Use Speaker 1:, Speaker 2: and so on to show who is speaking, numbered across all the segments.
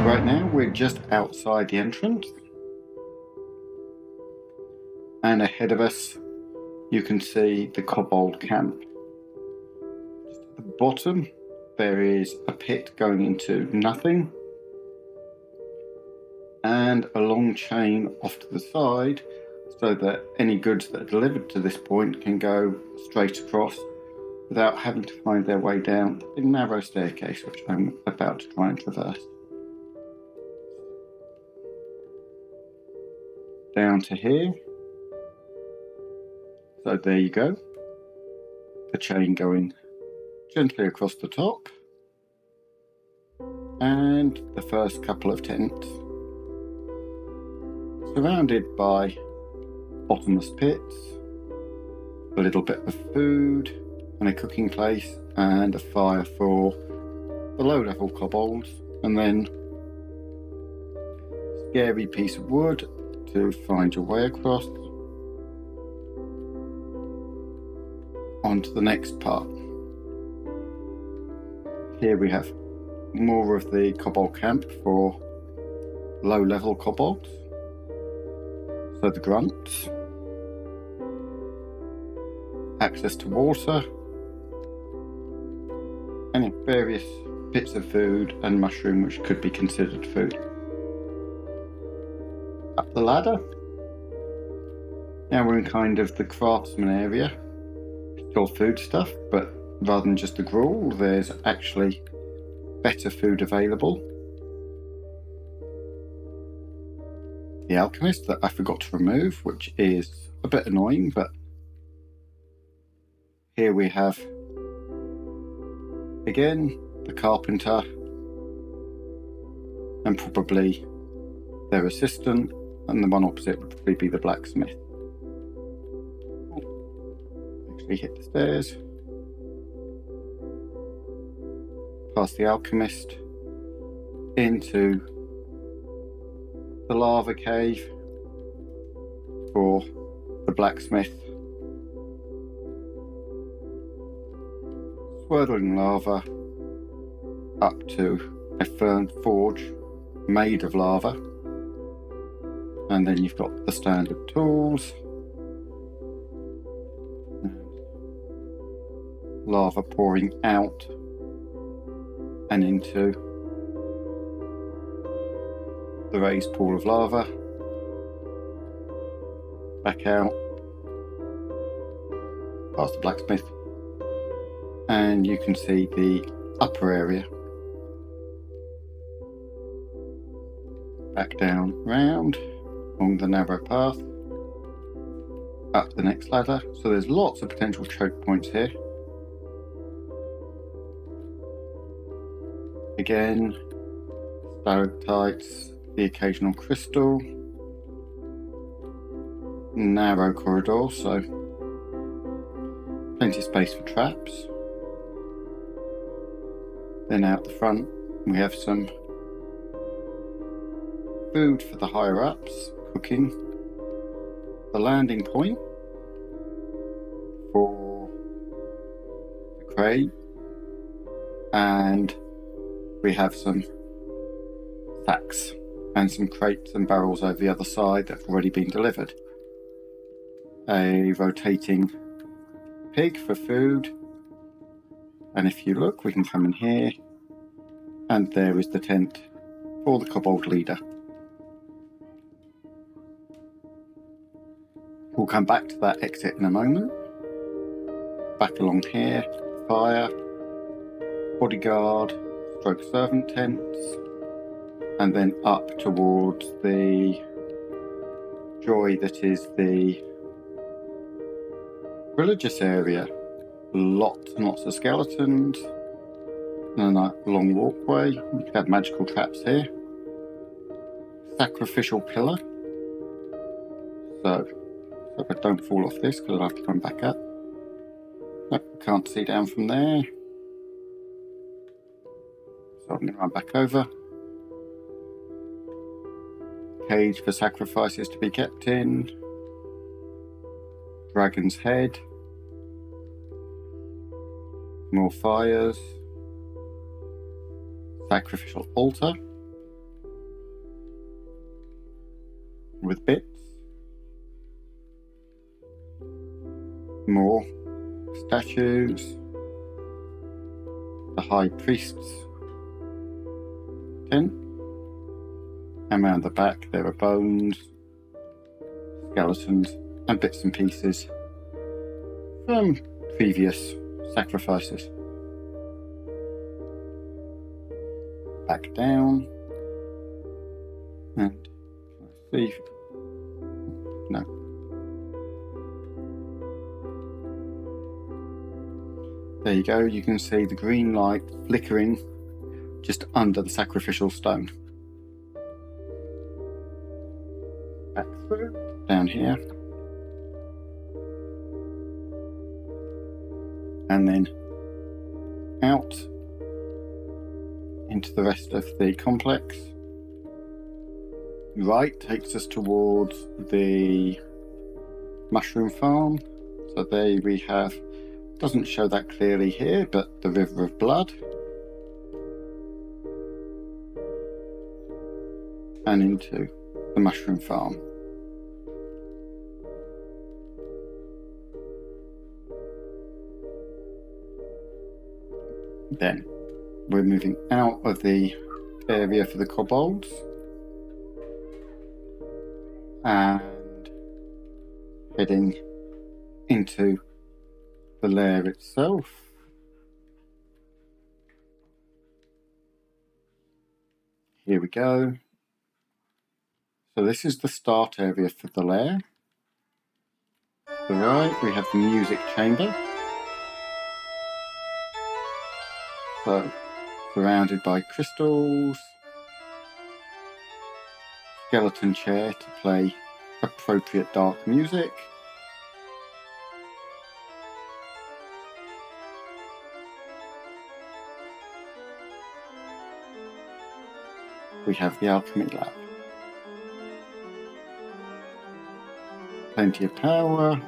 Speaker 1: Right now we're just outside the entrance, and ahead of us you can see the kobold camp. Just at the bottom there is a pit going into nothing, and a long chain off to the side so that any goods that are delivered to this point can go straight across without having to find their way down a narrow staircase, which I'm about to try and traverse. Down to here. So there you go. The chain going gently across the top. And the first couple of tents. Surrounded by bottomless pits, a little bit of food, and a cooking place, and a fire for the low-level kobolds, and then a scary piece of wood to find your way across onto the next part. Here we have more of the kobold camp for low-level kobolds. So the grunts, access to water, and various bits of food and mushroom which could be considered food. Up the ladder. Now we're in kind of the craftsman area. Still food stuff, but rather than just the gruel, there's actually better food available. The alchemist that I forgot to remove, which is a bit annoying, but here we have again the carpenter and probably their assistant, and the one opposite would probably be the blacksmith. Actually hit the stairs, past the alchemist into the lava cave for the blacksmith. Swirling lava up to a fern forge made of lava, and then you've got the standard tools, lava pouring out and into the raised pool of lava, back out past the blacksmith, and you can see the upper area. Back down round along the narrow path, up the next ladder. So there's lots of potential choke points here. Again, stalactites, the occasional crystal, narrow corridor, so plenty of space for traps. Then out the front we have some food for the higher ups, cooking. The landing point for the crate, and we have some sacks and some crates and barrels over the other side that have already been delivered. A rotating pig for food, and if you look, we can come in here, and there is the tent for the kobold leader. We'll come back to that exit in a moment. Back along here, fire, bodyguard, stroke servant tents, and then up towards the joy that is the religious area. Lots and lots of skeletons, and a long walkway. We could have magical traps here. Sacrificial pillar. So if I don't fall off this, because I'll have to come back up. Nope, can't see down from there. So I'm going to run back over. Cage for sacrifices to be kept in. Dragon's head. More fires. Sacrificial altar. with bits. More statues. The High Priest's tent. And around the back there are bones, skeletons, and bits and pieces from previous sacrifices. Back down. And let's see. No. There you go, you can see the green light flickering just under the sacrificial stone. Back through, down here. And then out into the rest of the complex. Right takes us towards the mushroom farm. So there we have, doesn't show that clearly here, but the River of Blood. And into the mushroom farm. Then we're moving out of the area for the kobolds and heading into the lair itself. Here we go. So this is the start area for the lair. To the right we have the music chamber. So surrounded by crystals, skeleton chair to play appropriate dark music, we have the alchemy lab. Plenty of power,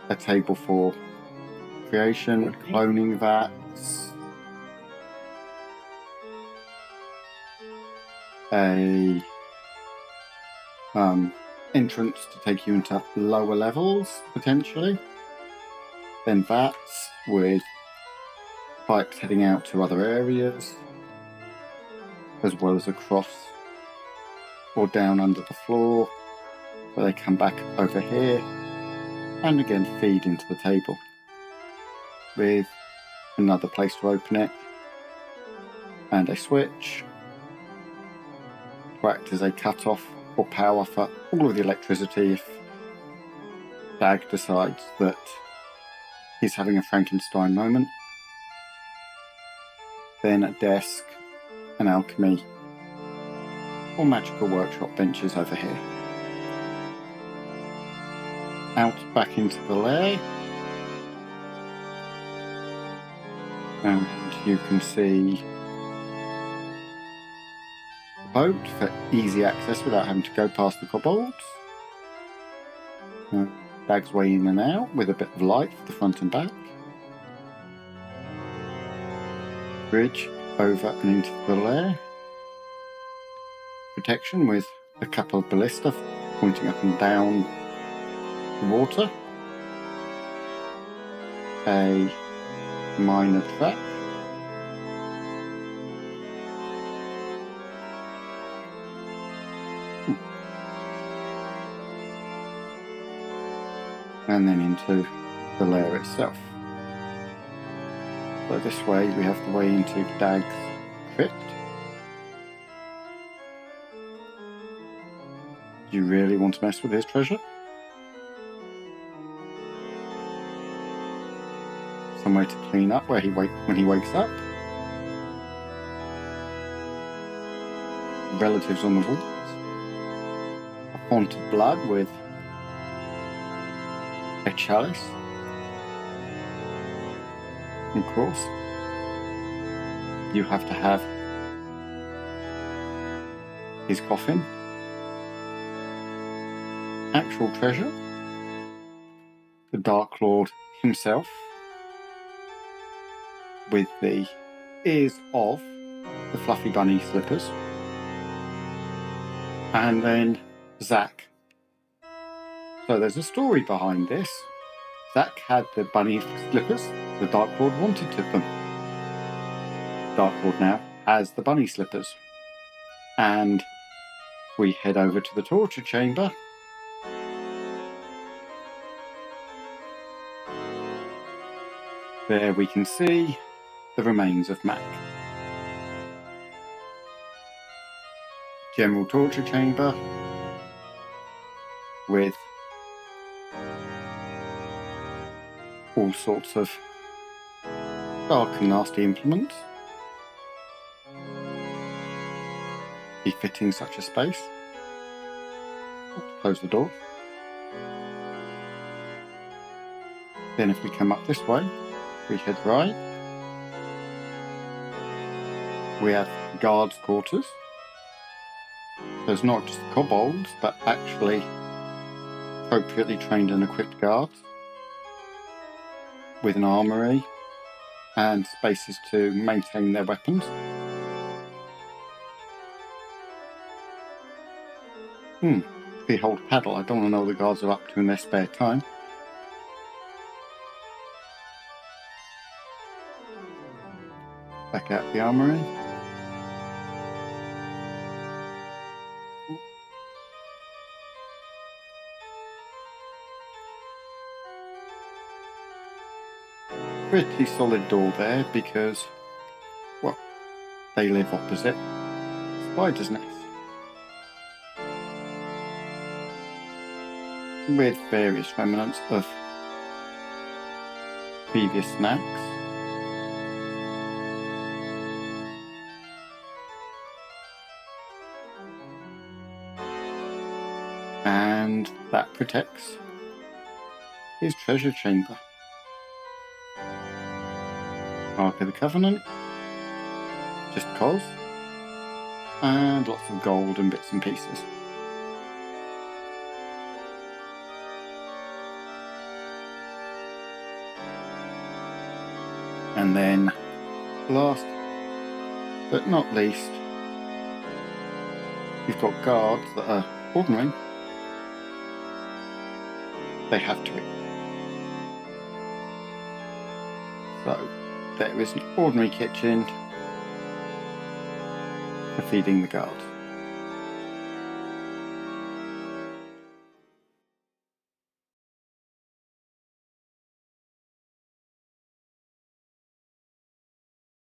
Speaker 1: a table for creation, cloning vats, a entrance to take you into lower levels, potentially. Then vats with pipes heading out to other areas, as well as across or down under the floor, where they come back over here and again feed into the table with another place to open it and a switch to act as a cut-off or power for all of the electricity if Dagg decides that he's having a Frankenstein moment. Then a desk, an alchemy or magical workshop benches over here. Out back into the lair, and you can see the boat for easy access without having to go past the kobolds. Dagg's way in and out with a bit of light for the front and back. Bridge over and into the lair. Protection with a couple of ballista pointing up and down the water. A minor trap. And then into the lair itself. So this way we have the way into Dagg's crypt. Do you really want to mess with his treasure? Somewhere to clean up where when he wakes up. Relatives on the walls. A font of blood with a chalice. Of course, you have to have his coffin. Actual treasure. The Dark Lord himself. With the ears of the fluffy bunny slippers. And then Zack So there's a story behind this. Zack had the bunny slippers. The Dark Lord wanted them. Dark Lord now has the bunny slippers. And we head over to the torture chamber. There we can see the remains of Mac. General torture chamber with all sorts of dark and nasty implements befitting such a space. Close the door. Then if we come up this way, we head right. We have guards' quarters. There's not just kobolds, but actually appropriately trained and equipped guards with an armory and spaces to maintain their weapons. Behold paddle. I don't want to know what the guards are up to in their spare time. Back out the armory. Pretty solid door there because, well, they live opposite Spider's Nest. With various remnants of previous snacks. And that protects his treasure chamber. Ark of the Covenant, just cause, and lots of gold and bits and pieces. And then, last but not least, you've got guards that are ordinary. They have to eat. So, there is an ordinary kitchen for feeding the guards.